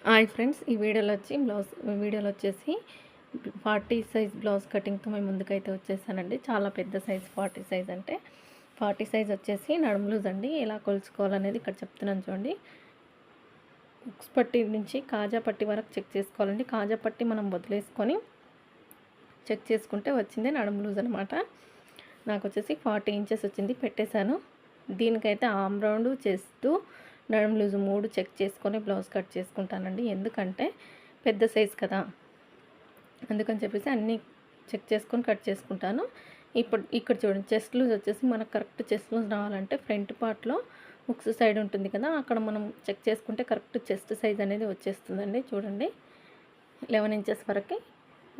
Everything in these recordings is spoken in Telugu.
హాయ్ ఫ్రెండ్స్, ఈ వీడియోలో వచ్చేసి 40 సైజ్ బ్లౌజ్ కటింగ్తో మేము ముందుకైతే వచ్చేసానండి. చాలా పెద్ద సైజ్ 40 సైజ్ అంటే 40 సైజ్ వచ్చేసి నడుము లూజ్ అండి. ఎలా కొలుచుకోవాలనేది ఇక్కడ చెప్తున్నాను చూడండి. ఉక్స్ పట్టి నుంచి కాజా పట్టి వరకు చెక్ చేసుకోవాలండి. కాజా పట్టి మనం వదిలేసుకొని చెక్ చేసుకుంటే వచ్చింది నడుము లూజ్ అనమాట. నాకు వచ్చేసి 40 ఇంచెస్ వచ్చింది, పెట్టేశాను. దీనికైతే ఆమ్ రౌండ్, చెస్ట్, నడుము లూజు 3 చెక్ చేసుకొని బ్లౌజ్ కట్ చేసుకుంటానండి. ఎందుకంటే పెద్ద సైజ్ కదా, అందుకని చెప్పేసి అన్నీ చెక్ చేసుకొని కట్ చేసుకుంటాను. ఇక్కడ చూడండి, చెస్ట్ లూజ్ వచ్చేసి మనకు కరెక్ట్ చెస్ట్ లూజ్ రావాలంటే ఫ్రంట్ పార్ట్లో ఉక్స్ సైడ్ ఉంటుంది కదా, అక్కడ మనం చెక్ చేసుకుంటే కరెక్ట్ చెస్ట్ సైజ్ అనేది వచ్చేస్తుందండి. చూడండి, 11 ఇంచెస్ వరకు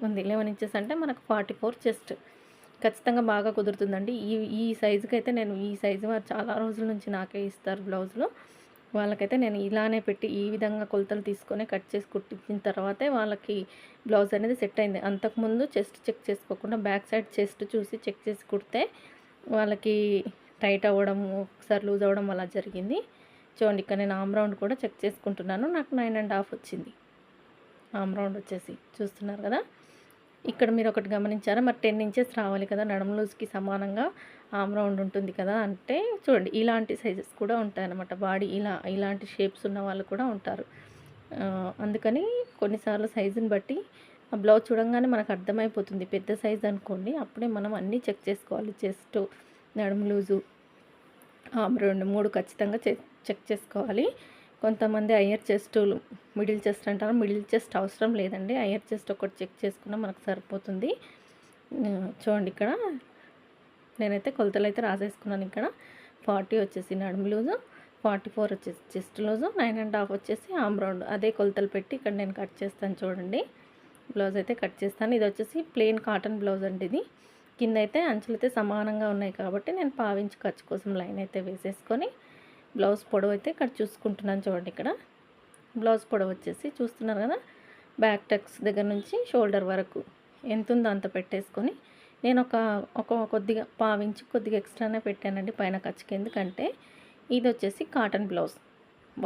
ఉంది. 11 ఇంచెస్ అంటే మనకు 44 చెస్ట్ ఖచ్చితంగా బాగా కుదురుతుందండి. ఈ సైజుకి అయితే నేను ఈ సైజు వారు చాలా రోజుల నుంచి నాకే ఇస్తారు బ్లౌజులు. వాళ్ళకైతే నేను ఇలానే పెట్టి ఈ విధంగా కొలతలు తీసుకొని కట్ చేసి కుట్టించిన తర్వాతే వాళ్ళకి బ్లౌజ్ అనేది సెట్ అయింది. అంతకుముందు చెస్ట్ చెక్ చేసుకోకుండా బ్యాక్ సైడ్ చెస్ట్ చూసి చెక్ చేసి కుడితే వాళ్ళకి టైట్ అవ్వడం, ఒకసారి లూజ్ అవ్వడం అలా జరిగింది. చూడండి, ఇక్కడ నేను ఆమ్ రౌండ్ కూడా చెక్ చేసుకుంటున్నాను. నాకు 9.5 వచ్చింది ఆమ్ రౌండ్ వచ్చేసి. చూస్తున్నారు కదా, ఇక్కడ మీరు ఒకటి గమనించారా, మరి 10 ఇంచెస్ రావాలి కదా నడుము లూజ్కి సమానంగా ఆమ్ రౌండ్ ఉంటుంది కదా అంటే, చూడండి ఇలాంటి సైజెస్ కూడా ఉంటాయన్నమాట. బాడీ ఇలాంటి షేప్స్ ఉన్న వాళ్ళు కూడా ఉంటారు. అందుకని కొన్నిసార్లు సైజుని బట్టి ఆ బ్లౌజ్ చూడంగానే మనకు అర్థమైపోతుంది. పెద్ద సైజ్ అనుకోండి, అప్పుడే మనం అన్నీ చెక్ చేసుకోవాలి. చెస్ట్, నడుము లూజు, ఆమ్ రౌండ్ 3 ఖచ్చితంగా చెక్ చేసుకోవాలి. కొంతమంది హయ్యర్ చెస్ట్, మిడిల్ చెస్ట్ అంటారు. మిడిల్ చెస్ట్ అవసరం లేదండి, హయ్యర్ చెస్ట్ ఒకటి చెక్ చేసుకున్నా మనకు సరిపోతుంది. చూడండి, ఇక్కడ నేనైతే కొలతలు అయితే రాసేసుకున్నాను. ఇక్కడ 40 వచ్చేసి నడుము లూజు, 44 వచ్చేసి చెస్ట్ లూజు, 9.5 వచ్చేసి ఆమ్ రౌండ్. అదే కొలతలు పెట్టి ఇక్కడ నేను కట్ చేస్తాను. చూడండి, బ్లౌజ్ అయితే కట్ చేస్తాను. ఇది వచ్చేసి ప్లెయిన్ కాటన్ బ్లౌజ్ అండి. ఇది కింద అయితే అంచులు అయితే సమానంగా ఉన్నాయి కాబట్టి నేను పావించి ఖర్చు కోసం లైన్ అయితే వేసేసుకొని బ్లౌజ్ పొడవు అయితే ఇక్కడ చూసుకుంటున్నాను. చూడండి, ఇక్కడ బ్లౌజ్ పొడవు వచ్చేసి చూస్తున్నారు కదా, బ్యాక్ టక్స్ దగ్గర నుంచి షోల్డర్ వరకు ఎంత ఉందో అంత పెట్టేసుకొని నేను ఒక కొద్దిగా పావించి కొద్దిగా ఎక్స్ట్రానే పెట్టానండి పైన ఖర్చుకి. ఎందుకంటే ఇది వచ్చేసి కాటన్ బ్లౌజ్,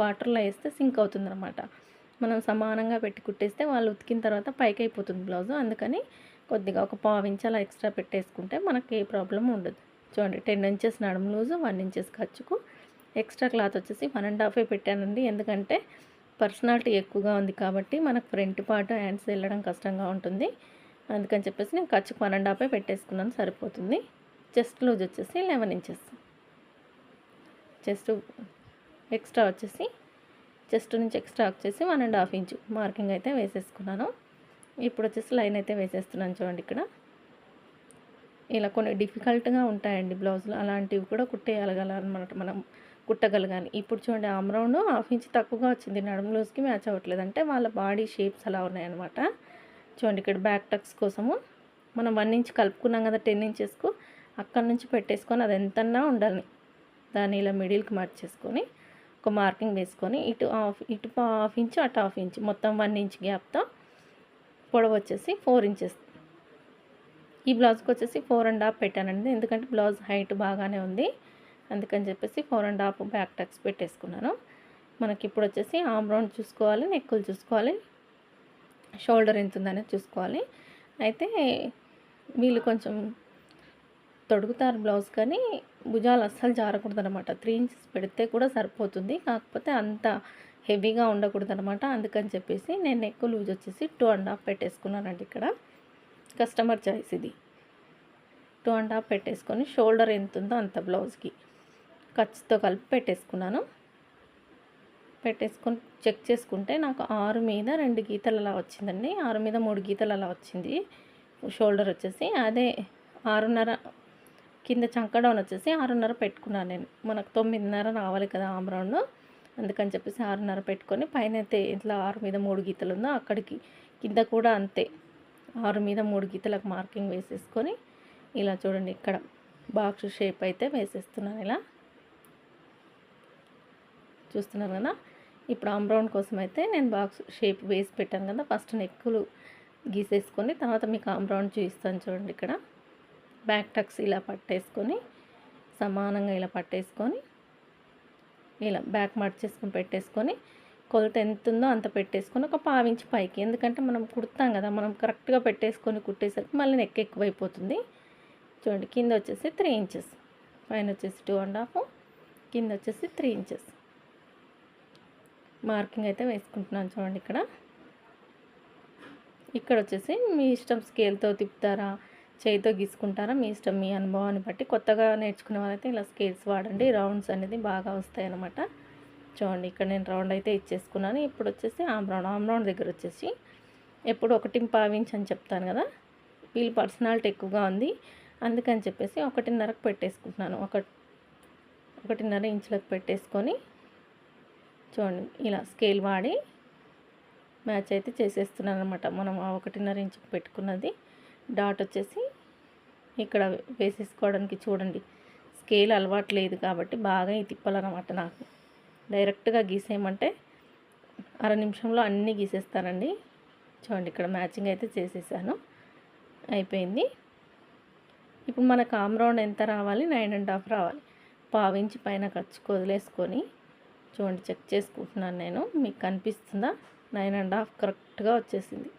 వాటర్లో వేస్తే సింక్ అవుతుంది అనమాట. మనం సమానంగా పెట్టి కుట్టేస్తే వాళ్ళు ఉతికిన తర్వాత పైకి అయిపోతుంది బ్లౌజు. అందుకని కొద్దిగా ఒక పావించి అలా ఎక్స్ట్రా పెట్టేసుకుంటే మనకి ఏ ప్రాబ్లం ఉండదు. చూడండి, 10 ఇంచెస్ నడుము లూజు, 1 ఇంచెస్ ఖర్చుకు, ఎక్స్ట్రా క్లాత్ వచ్చేసి 1.5 పెట్టానండి. ఎందుకంటే పర్సనాలిటీ ఎక్కువగా ఉంది కాబట్టి మనకు ఫ్రంట్ పార్ట్ హ్యాండ్స్ వెళ్ళడం కష్టంగా ఉంటుంది. అందుకని చెప్పేసి నేను ఖర్చుకు 1.5 పెట్టేసుకున్నాను, సరిపోతుంది. చెస్ట్ లూజ్ వచ్చేసి 11 ఇంచెస్, చెస్ట్ ఎక్స్ట్రా వచ్చేసి చెస్ట్ నుంచి ఎక్స్ట్రా వచ్చేసి 1.5 ఇంచు మార్కింగ్ అయితే వేసేసుకున్నాను. ఇప్పుడు వచ్చేసి లైన్ అయితే వేసేస్తున్నాను. చూడండి, ఇక్కడ ఇలా కొన్ని డిఫికల్ట్గా ఉంటాయండి బ్లౌజులు, అలాంటివి కూడా కుట్టేయగలగాలన్నమాట, మనం కుట్టగలగాలి. ఇప్పుడు చూడండి, ఆమ్ రౌండ్ 1/2 ఇంచ్ తక్కువగా వచ్చింది, నడుము లూజ్కి మ్యాచ్ అవ్వట్లేదు. అంటే వాళ్ళ బాడీ షేప్స్ అలా ఉన్నాయన్నమాట. చూడండి, ఇక్కడ బ్యాక్ టక్స్ కోసము మనం 1 ఇంచ్ కలుపుకున్నాం కదా 10 ఇంచెస్కు, అక్కడి నుంచి పెట్టేసుకొని అది ఎంతన్నా ఉండాలి దాన్ని ఇలా మిడిల్కి మార్చేసుకొని ఒక మార్కింగ్ వేసుకొని ఇటు 1/2 ఇంచు అటు 1/2 ఇంచు మొత్తం 1 ఇంచ్ గ్యాప్తో పొడవు వచ్చేసి 4 ఇంచెస్. ఈ బ్లౌజ్కి వచ్చేసి 4.5 పెట్టానండి. ఎందుకంటే బ్లౌజ్ హైట్ బాగానే ఉంది, అందుకని చెప్పేసి 4.5 బ్యాక్ టక్స్ పెట్టేసుకున్నాను. మనకి ఇప్పుడు వచ్చేసి ఆమ్ రౌండ్ చూసుకోవాలి, నెక్కులు చూసుకోవాలి, షోల్డర్ ఎంత ఉందనేది చూసుకోవాలి. అయితే వీళ్ళు కొంచెం తొడుగుతారు బ్లౌజ్, కానీ భుజాలు అస్సలు జారకూడదు అనమాట. 3 ఇంచెస్ పెడితే కూడా సరిపోతుంది, కాకపోతే అంత హెవీగా ఉండకూడదు అనమాట. అందుకని చెప్పేసి నేను నెక్ లూజ్ వచ్చేసి 2.5 పెట్టేసుకున్నానండి. ఇక్కడ కస్టమర్ చాయిస్ ఇది. 2.5 పెట్టేసుకొని షోల్డర్ ఎంత ఉందో అంత బ్లౌజ్కి ఖర్చుతో కలిపి పెట్టేసుకున్నాను. పెట్టేసుకొని చెక్ చేసుకుంటే నాకు 6 మీద 2 గీతలు అలా వచ్చిందండి, 6 మీద 3 గీతలు అలా వచ్చింది షోల్డర్ వచ్చేసి. అదే 6.5 కింద చంక డౌన్ వచ్చేసి 6.5 పెట్టుకున్నాను నేను. మనకు 9.5 రావాలి కదా ఆమ్ రౌండ్, అందుకని చెప్పేసి 6.5 పెట్టుకొని పైన అయితే ఇట్లా 6 మీద 3 గీతలు ఉందో అక్కడికి కింద కూడా అంతే 6 మీద 3 గీతలకు మార్కింగ్ వేసేసుకొని ఇలా చూడండి, ఇక్కడ బాక్స్ షేప్ అయితే వేసేస్తున్నాను. ఇలా చూస్తున్నారు కదా. ఇప్పుడు ఆమ్ రౌండ్ కోసం అయితే నేను బాక్స్ షేప్ వేసి పెట్టాను కదా, ఫస్ట్ నెక్కులు గీసేసుకొని తర్వాత మీకు ఆమ్ రౌండ్ చూపిస్తాను. చూడండి, ఇక్కడ బ్యాక్ టక్స్ ఇలా పట్టేసుకొని సమానంగా ఇలా పట్టేసుకొని ఇలా బ్యాక్ మార్చేసుకొని పెట్టేసుకొని కొలత ఎంత ఉందో అంత పెట్టేసుకొని ఒక పావించి పైకి, ఎందుకంటే మనం కుడతాం కదా, మనం కరెక్ట్గా పెట్టేసుకొని కుట్టేసరికి మళ్ళీ నెక్ ఎక్కువైపోతుంది. చూడండి కింద వచ్చేసి 3 ఇంచెస్, పైన వచ్చేసి 2.5, కింద వచ్చేసి 3 ఇంచెస్ మార్కింగ్ అయితే వేసుకుంటున్నాను. చూడండి ఇక్కడ వచ్చేసి మీ ఇష్టం, స్కేల్తో తిప్పుతారా చేయితో గీసుకుంటారా మీ ఇష్టం, మీ అనుభవాన్ని బట్టి. కొత్తగా నేర్చుకునే వాళ్ళైతే ఇలా స్కేల్స్ వాడండి, రౌండ్స్ అనేది బాగా వస్తాయి అన్నమాట. చూడండి ఇక్కడ నేను రౌండ్ అయితే ఇచ్చేసుకున్నాను. ఇప్పుడు వచ్చేసి ఆమ్ రౌండ్ దగ్గర వచ్చేసి ఎప్పుడు 1.5 ఇంచ్ అని చెప్తాను కదా, వీళ్ళ పర్సనాలిటీ ఎక్కువగా ఉంది అందుకని చెప్పేసి 1.5కి పెట్టేసుకుంటున్నాను. 1.5 ఇంచులకు పెట్టేసుకొని చూడండి ఇలా స్కేల్ వాడి మ్యాచ్ అయితే చేసేస్తున్నాను అనమాట. మనం 1.5 ఇంచుకి పెట్టుకున్నది డాట్ వచ్చేసి ఇక్కడ వేసేసుకోవడానికి. చూడండి స్కేల్ అలవాటు లేదు కాబట్టి బాగా తిప్పాలన్నమాట. నాకు డైరెక్ట్గా గీసేయమంటే అర నిమిషంలో అన్నీ గీసేస్తానండి. చూడండి ఇక్కడ మ్యాచింగ్ అయితే చేసేసాను, అయిపోయింది. ఇప్పుడు మనకు ఆమ్ రౌండ్ ఎంత రావాలి, 9.5 రావాలి. పావు ఇంచు పైన ఖర్చుకు వదిలేసుకొని చూడండి చెక్ చేసుకుంటున్నాను నేను, మీకు కనిపిస్తుందా? 9.5 కరెక్ట్గా వచ్చేసింది,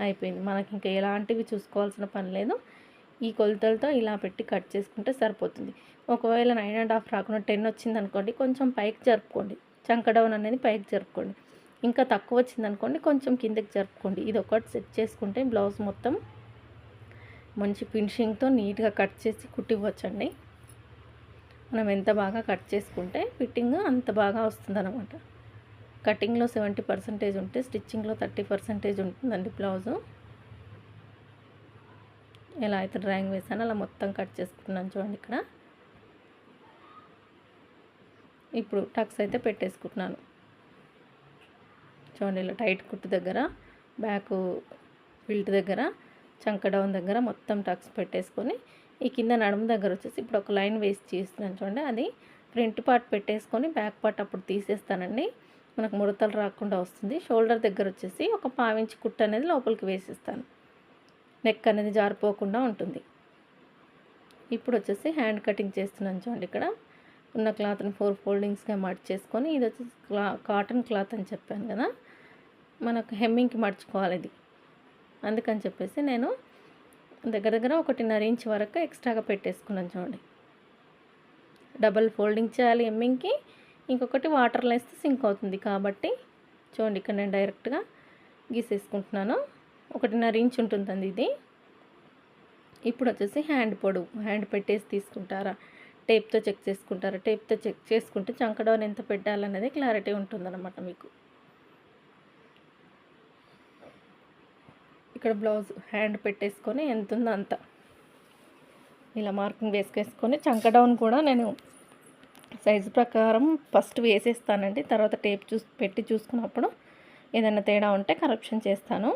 అయిపోయింది. మనకి ఇంకా ఎలాంటివి చూసుకోవాల్సిన పని లేదు. ఈ కొలతలతో ఇలా పెట్టి కట్ చేసుకుంటే సరిపోతుంది. ఒకవేళ 9.5 రాకుండా 10 వచ్చింది అనుకోండి, కొంచెం పైకి జరుపుకోండి, చంక డౌన్ అనేది పైకి జరుపుకోండి. ఇంకా తక్కువ వచ్చింది అనుకోండి, కొంచెం కిందకి జరుపుకోండి. ఇది ఒకటి సెట్ చేసుకుంటే బ్లౌజ్ మొత్తం మంచి ఫినిషింగ్తో నీట్గా కట్ చేసి కుట్టివ్వచ్చండి. మనం ఎంత బాగా కట్ చేసుకుంటే ఫిట్టింగ్ అంత బాగా వస్తుందన్నమాట. కటింగ్లో 70% ఉంటే స్టిచ్చింగ్లో 30% ఉంటుందండి బ్లౌజు. ఎలా అయితే డ్రాయింగ్ వేసానో అలా మొత్తం కట్ చేసుకుంటున్నాను. చూడండి ఇక్కడ ఇప్పుడు టక్స్ అయితే పెట్టేసుకుంటున్నాను. చూడండి ఇలా టైట్ కుట్టు దగ్గర, బ్యాక్ ఫిల్ట్ దగ్గర, చంక డౌన్ దగ్గర మొత్తం టక్స్ పెట్టేసుకొని ఈ కింద నడుము దగ్గర వచ్చేసి ఇప్పుడు ఒక లైన్ వేసి చేస్తున్నాను. చూడండి అది ఫ్రంట్ పార్ట్ పెట్టేసుకొని బ్యాక్ పార్ట్ అప్పుడు తీసేస్తానండి, మనకు ముడతలు రాకుండా వస్తుంది. షోల్డర్ దగ్గర వచ్చేసి ఒక పావించి కుట్టు అనేది లోపలికి వేసేస్తాను, నెక్ అనేది జారిపోకుండా ఉంటుంది. ఇప్పుడు వచ్చేసి హ్యాండ్ కటింగ్ చేస్తున్నాను. చూడండి ఇక్కడ ఉన్న క్లాత్ని 4 ఫోల్డింగ్స్గా మర్చేసుకొని, ఇది వచ్చేసి కాటన్ క్లాత్ అని చెప్పాను కదా, మనకు హెమ్మింగ్కి మర్చుకోవాలి ఇది, అందుకని చెప్పేసి నేను దగ్గర 1.5 ఇంచ్ వరకు ఎక్స్ట్రాగా పెట్టేసుకున్నాను. చూడండి డబల్ ఫోల్డింగ్ చేయాలి హెమ్మింగ్కి, ఇంకొకటి వాటర్లో వేస్తే సింక్ అవుతుంది కాబట్టి చూడండి ఇక్కడ నేను డైరెక్ట్గా గీసేసుకుంటున్నాను. 1.5 ఇంచ్ ఉంటుందండి ఇది. ఇప్పుడు వచ్చేసి హ్యాండ్ పొడవు, హ్యాండ్ పెట్టేసి తీసుకుంటారా టేప్తో చెక్ చేసుకుంటారా, టేప్తో చెక్ చేసుకుంటే చంక డౌన్ ఎంత పెట్టాలనేది క్లారిటీ ఉంటుందన్నమాట మీకు. ఇక్కడ బ్లౌజ్ హ్యాండ్ పెట్టేసుకొని ఎంత ఉందో అంత ఇలా మార్కింగ్ వేసుకేసుకొని, చంక డౌన్ కూడా నేను సైజు ప్రకారం ఫస్ట్ వేసేస్తానండి, తర్వాత టేప్ పెట్టి చూసుకున్నప్పుడు ఏదైనా తేడా ఉంటే కరెక్షన్ చేస్తాను.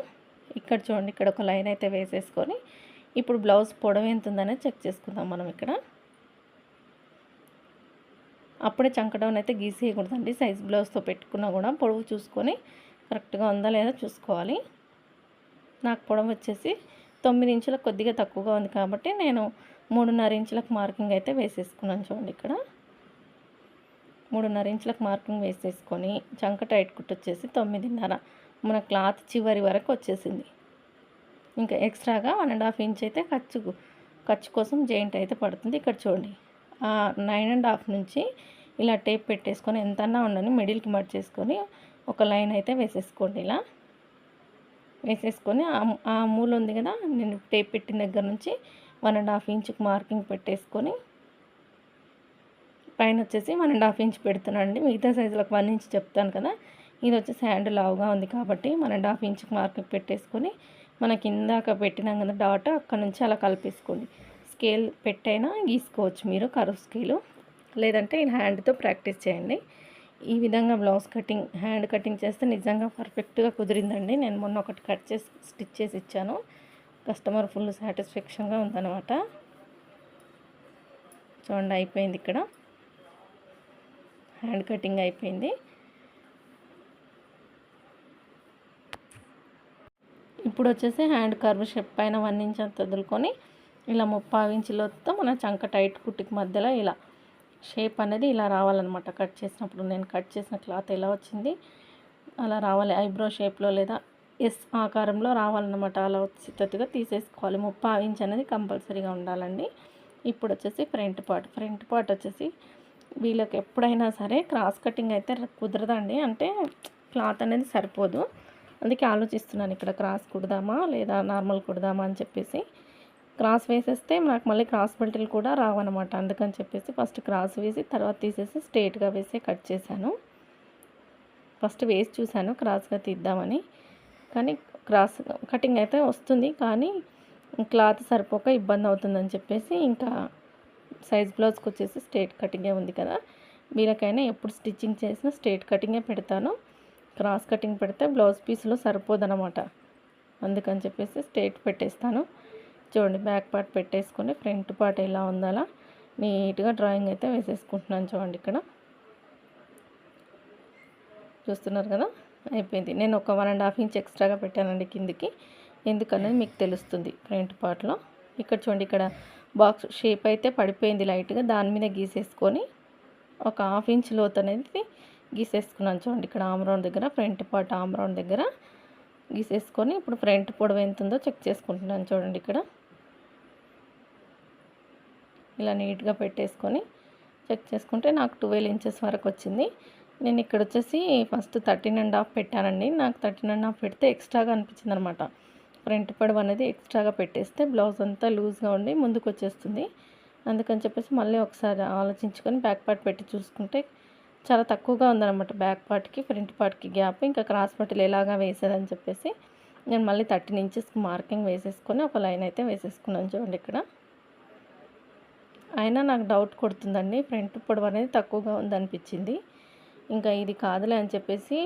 ఇక్కడ చూడండి ఇక్కడ ఒక లైన్ అయితే వేసేసుకొని ఇప్పుడు బ్లౌజ్ పొడవు ఎంత ఉందనేది చెక్ చేసుకుందాం మనం. ఇక్కడ అప్పుడే చంక డౌన్ అయితే గీసేయకూడదండి, సైజ్ బ్లౌజ్తో పెట్టుకున్నా కూడా పొడవు చూసుకొని కరెక్ట్గా ఉందా లేదా చూసుకోవాలి. నాకు పొడవు వచ్చేసి 9 ఇంచులకు కొద్దిగా తక్కువగా ఉంది కాబట్టి నేను 3.5 ఇంచులకు మార్కింగ్ అయితే వేసేసుకున్నాను. చూడండి ఇక్కడ 3.5 ఇంచులకు మార్కింగ్ వేసేసుకొని చంక టైట్ కుట్టు వచ్చేసి 9.5 మన క్లాత్ చివరి వరకు వచ్చేసింది. ఇంకా ఎక్స్ట్రాగా 1.5 ఇంచ్ అయితే ఖర్చు కోసం జాయింట్ అయితే పడుతుంది. ఇక్కడ చూడండి 9.5 నుంచి ఇలా టేప్ పెట్టేసుకొని ఎంతన్నా ఉండని మిడిల్కి మర్చేసుకొని ఒక లైన్ అయితే వేసేసుకోండి. ఇలా వేసేసుకొని ఆ మూల ఉంది కదా, నేను టేప్ పెట్టిన దగ్గర నుంచి 1.5 ఇంచుకి మార్కింగ్ పెట్టేసుకొని పైన వచ్చేసి 1.5 ఇంచ్ పెడుతున్నానండి. మిగతా సైజులకు 1 ఇంచ్ చెప్తాను కదా, ఇది వచ్చేసి హ్యాండ్ లావుగా ఉంది కాబట్టి 1.5 ఇంచుకి మార్కింగ్ పెట్టేసుకొని మనకి ఇందాక పెట్టినాం కదా డాట్, అక్కడ నుంచి అలా కలిపేసుకోండి. స్కేల్ పెట్టైనా గీసుకోవచ్చు మీరు, కర్వ్ స్కేలు, లేదంటే ఇలా హ్యాండ్తో ప్రాక్టీస్ చేయండి. ఈ విధంగా బ్లౌజ్ కటింగ్ హ్యాండ్ కటింగ్ చేస్తే నిజంగా పర్ఫెక్ట్గా కుదిరిందండి. నేను మొన్న ఒకటి కట్ చేసి స్టిచ్ చేసి ఇచ్చాను, కస్టమర్ ఫుల్ సాటిస్ఫాక్షన్గా ఉందన్నమాట. చూడండి అయిపోయింది, ఇక్కడ హ్యాండ్ కటింగ్ అయిపోయింది. ఇప్పుడు వచ్చేసి హ్యాండ్ కర్వ్ షేప్ పైన 1 ఇంచ్ అంత వదులుకొని ఇలా 3/4 ఇంచులతో మన చంక టైట్ కుట్టుకి మధ్యలో ఇలా షేప్ అనేది ఇలా రావాలన్నమాట. కట్ చేసినప్పుడు నేను కట్ చేసిన క్లాత్ ఎలా వచ్చింది అలా రావాలి. ఐబ్రో షేప్లో లేదా ఎస్ ఆకారంలో రావాలన్నమాట. అలా వచ్చేటట్టుగా తీసేసుకోవాలి. 30 ఇంచ్ అనేది కంపల్సరీగా ఉండాలండి. ఇప్పుడు వచ్చేసి ఫ్రంట్ పార్ట్ వచ్చేసి వీళ్ళకి ఎప్పుడైనా సరే క్రాస్ కటింగ్ అయితే కుదరదండి. అంటే క్లాత్ అనేది సరిపోదు. అందుకే ఆలోచిస్తున్నాను ఇక్కడ క్రాస్ కుడదామా లేదా నార్మల్ కుడదామా అని చెప్పేసి. క్రాస్ వేసేస్తే నాకు మళ్ళీ క్రాస్ బెల్టులు కూడా రావన్నమాట. అందుకని చెప్పేసి ఫస్ట్ క్రాస్ వేసి తర్వాత తీసేసి స్ట్రైట్గా వేసి కట్ చేశాను. ఫస్ట్ వేసి చూశాను క్రాస్గా తీద్దామని, కానీ క్రాస్ కటింగ్ అయితే వస్తుంది, కానీ క్లాత్ సరిపోక ఇబ్బంది అవుతుందని చెప్పేసి ఇంకా సైజ్ బ్లౌజ్కి వచ్చేసి స్ట్రైట్ కటింగే ఉంది కదా. వీళ్ళకైనా ఎప్పుడు స్టిచ్చింగ్ చేసినా స్ట్రైట్ కటింగే పెడతాను. క్రాస్ కటింగ్ పెడితే బ్లౌజ్ పీస్లో సరిపోదన్నమాట. అందుకని చెప్పేసి స్ట్రైట్ పెట్టేస్తాను. చూడండి బ్యాక్ పార్ట్ పెట్టేసుకొని ఫ్రంట్ పార్ట్ ఎలా ఉందో అలా నీట్గా డ్రాయింగ్ అయితే వేసేసుకుంటున్నాను. చూడండి ఇక్కడ చూస్తున్నారు కదా, అయిపోయింది. నేను ఒక 1.5 ఇంచ్ ఎక్స్ట్రాగా పెట్టానండి కిందికి, ఎందుకనేది మీకు తెలుస్తుంది ఫ్రంట్ పార్ట్లో. ఇక్కడ చూడండి, ఇక్కడ బాక్స్ షేప్ అయితే పడిపోయింది లైట్గా, దాని మీద గీసేసుకొని ఒక 1/2 ఇంచ్ లోతు అనేది గీసేసుకున్నాను. చూడండి ఇక్కడ ఆమ్ రౌండ్ దగ్గర, ఫ్రంట్ పార్ట్ ఆమ్ రౌండ్ దగ్గర గీసేసుకొని ఇప్పుడు ఫ్రంట్ పొడవు ఎంత ఉందో చెక్ చేసుకుంటున్నాను. చూడండి ఇక్కడ ఇలా నీట్గా పెట్టేసుకొని చెక్ చేసుకుంటే నాకు 12 ఇంచెస్ వరకు వచ్చింది. నేను ఇక్కడ వచ్చేసి ఫస్ట్ 13.5 పెట్టానండి. నాకు 13.5 పెడితే ఎక్స్ట్రాగా అనిపించింది అనమాట. ఫ్రంట్ పొడవు అనేది ఎక్స్ట్రాగా పెట్టేస్తే బ్లౌజ్ అంతా లూజ్గా ఉండి ముందుకు వచ్చేస్తుంది. అందుకని చెప్పేసి మళ్ళీ ఒకసారి ఆలోచించుకొని బ్యాక్ పార్ట్ పెట్టి చూసుకుంటే చాలా తక్కువగా ఉందన్నమాట. బ్యాక్ పార్ట్కి ఫ్రంట్ పార్ట్కి గ్యాప్. ఇంకా క్రాస్ పట్టీలు ఎలాగా వేసేదని చెప్పేసి నేను మళ్ళీ 13 ఇంచెస్కి మార్కింగ్ వేసేసుకొని ఒక లైన్ అయితే వేసేసుకున్నాను. చూడండి ఇక్కడ అయినా నాకు డౌట్ కొడుతుందండి, ఫ్రంట్ పొడవు అనేది తక్కువగా ఉందనిపించింది. ఇంకా ఇది కాదులే అని చెప్పేసి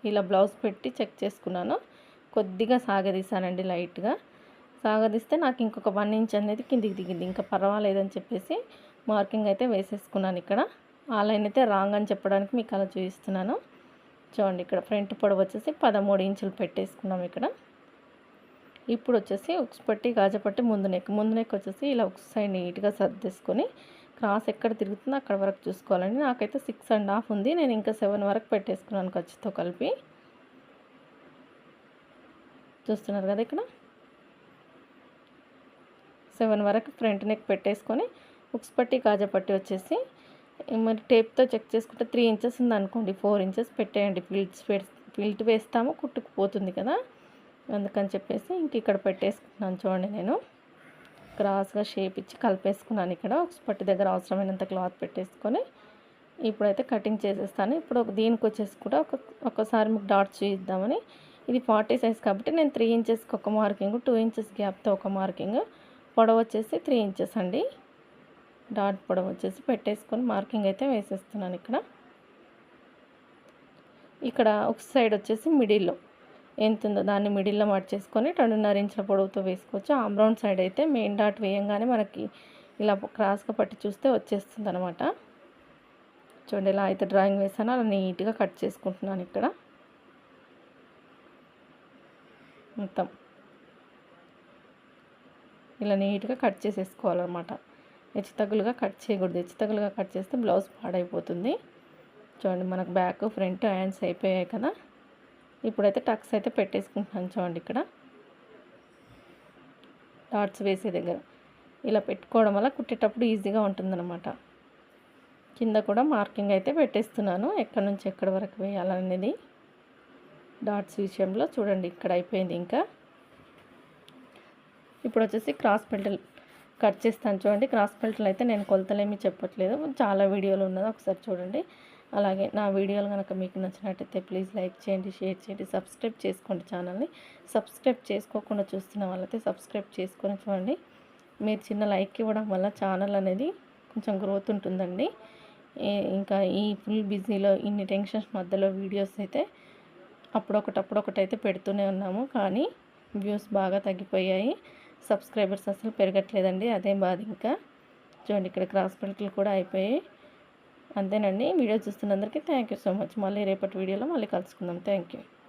ఇలా బ్లౌజ్ పెట్టి చెక్ చేసుకున్నాను. కొద్దిగా సాగదీసానండి, లైట్గా సాగదీస్తే నాకు ఇంకొక 1 ఇంచ్ అనేది కిందికి దిగింది. ఇంకా పర్వాలేదని చెప్పేసి మార్కింగ్ అయితే వేసేసుకున్నాను. ఇక్కడ ఆ లైన్ అయితే రాంగ్ అని చెప్పడానికి మీకు అలా చూపిస్తున్నాను. చూడండి ఇక్కడ ఫ్రంట్ పొడవు వచ్చేసి 13 ఇంచులు పెట్టేసుకున్నాం. ఇక్కడ ఇప్పుడు వచ్చేసి ఉక్స్ పట్టి గాజపట్టి ముందు నెక్ వచ్చేసి ఇలా ఉక్స్ సైడ్ నీట్గా సర్దేసుకొని క్రాస్ ఎక్కడ తిరుగుతుందో అక్కడ వరకు చూసుకోవాలండి. నాకైతే 6.5 ఉంది, నేను ఇంకా 7 వరకు పెట్టేసుకున్నాను ఖర్చుతో కలిపి. చూస్తున్నారు కదా, ఇక్కడ 7 వరకు ఫ్రంట్ నెక్ పెట్టేసుకొని ఉక్స్ పట్టి గాజపట్టి వచ్చేసి మరి టేప్తో చెక్ చేసుకుంటే 3 ఇంచెస్ ఉంది అనుకోండి, 4 ఇంచెస్ పెట్టేయండి. ఫిల్ట్ వేస్తాము కుట్టుకుపోతుంది కదా, అందుకని చెప్పేసి ఇంక ఇక్కడ పెట్టేసుకున్నాను. చూడండి నేను క్రాస్గా షేప్ ఇచ్చి కలిపేసుకున్నాను. ఇక్కడ ఉక్స్ పట్టి దగ్గర అవసరమైనంత క్లాత్ పెట్టేసుకొని ఇప్పుడైతే కటింగ్ చేసేస్తాను. ఇప్పుడు దీనికి వచ్చేసి కూడా ఒకసారి మీకు డాట్స్ చూద్దామని, ఇది 40 సైజ్ కాబట్టి నేను 3 ఇంచెస్కి ఒక మార్కింగ్, 2 ఇంచెస్ గ్యాప్తో ఒక మార్కింగ్, పొడవు వచ్చేసి 3 ఇంచెస్ అండి. డాట్ పొడవు వచ్చేసి పెట్టేసుకొని మార్కింగ్ అయితే వేసేస్తున్నాను. ఇక్కడ ఒక సైడ్ వచ్చేసి మిడిల్లో ఎంత ఉందో దాన్ని మిడిల్లో మార్చేసుకొని 2.5 ఇంచుల పొడవుతో వేసుకోవచ్చు. ఆమ్ రౌండ్ సైడ్ అయితే మెయిన్ డాట్ వేయంగానే మనకి ఇలా క్రాస్గా పట్టి చూస్తే వచ్చేస్తుంది అనమాట. చూడండి ఇలా అయితే డ్రాయింగ్ వేసాను, అలా నీట్గా కట్ చేసుకుంటున్నాను. ఇక్కడ మొత్తం ఇలా నీట్గా కట్ చేసేసుకోవాలన్నమాట. హెచ్చుతగ్గులుగా కట్ చేయకూడదు. హెచ్చుతగ్గులుగా కట్ చేస్తే బ్లౌజ్ పాడైపోతుంది. చూడండి మనకు బ్యాక్ ఫ్రంట్ హ్యాండ్స్ అయిపోయాయి కదా. ఇప్పుడైతే టక్స్ అయితే పెట్టేసుకుంటున్నాను. చూడండి ఇక్కడ డాట్స్ వేసే దగ్గర ఇలా పెట్టుకోవడం వల్ల కుట్టేటప్పుడు ఈజీగా ఉంటుందన్నమాట. కింద కూడా మార్కింగ్ అయితే పెట్టేస్తున్నాను, ఎక్కడి నుంచి ఎక్కడి వరకు వేయాలనేది డాట్స్ విషయంలో. చూడండి ఇక్కడ అయిపోయింది. ఇంకా ఇప్పుడు వచ్చేసి క్రాస్ బెల్ట్ కట్ చేస్తాను. చూడండి క్రాస్ బెల్ట్లు అయితే నేను కొలతలేమీ చెప్పట్లేదు, చాలా వీడియోలు ఉన్నది, ఒకసారి చూడండి. అలాగే నా వీడియోలు కనుక మీకు నచ్చినట్టయితే ప్లీజ్ లైక్ చేయండి, షేర్ చేయండి, సబ్స్క్రైబ్ చేసుకోండి ఛానల్ని. సబ్స్క్రైబ్ చేసుకోకుండా చూస్తున్న వాళ్ళైతే సబ్స్క్రైబ్ చేసుకొని చూడండి. మీరు చిన్న లైక్ ఇవ్వడం వల్ల ఛానల్ అనేది కొంచెం గ్రోత్ ఉంటుందండి. ఇంకా ఈ ఫుల్ బిజీలో ఇన్ని టెన్షన్స్ మధ్యలో వీడియోస్ అయితే అప్పుడొకటి అయితే పెడుతూనే ఉన్నాము, కానీ వ్యూస్ బాగా తగ్గిపోయాయి, సబ్స్క్రైబర్స్ అసలు పెరగట్లేదండి. అదే బాధ. ఇంకా చూడండి ఇక్కడ క్రాస్ బెల్ట్లు కూడా అయిపోయాయి. అంతేనండి. వీడియో చూస్తున్నందరికీ థ్యాంక్ యూ సో మచ్. మళ్ళీ రేపటి వీడియోలో మళ్ళీ కలుసుకుందాం. Thank you.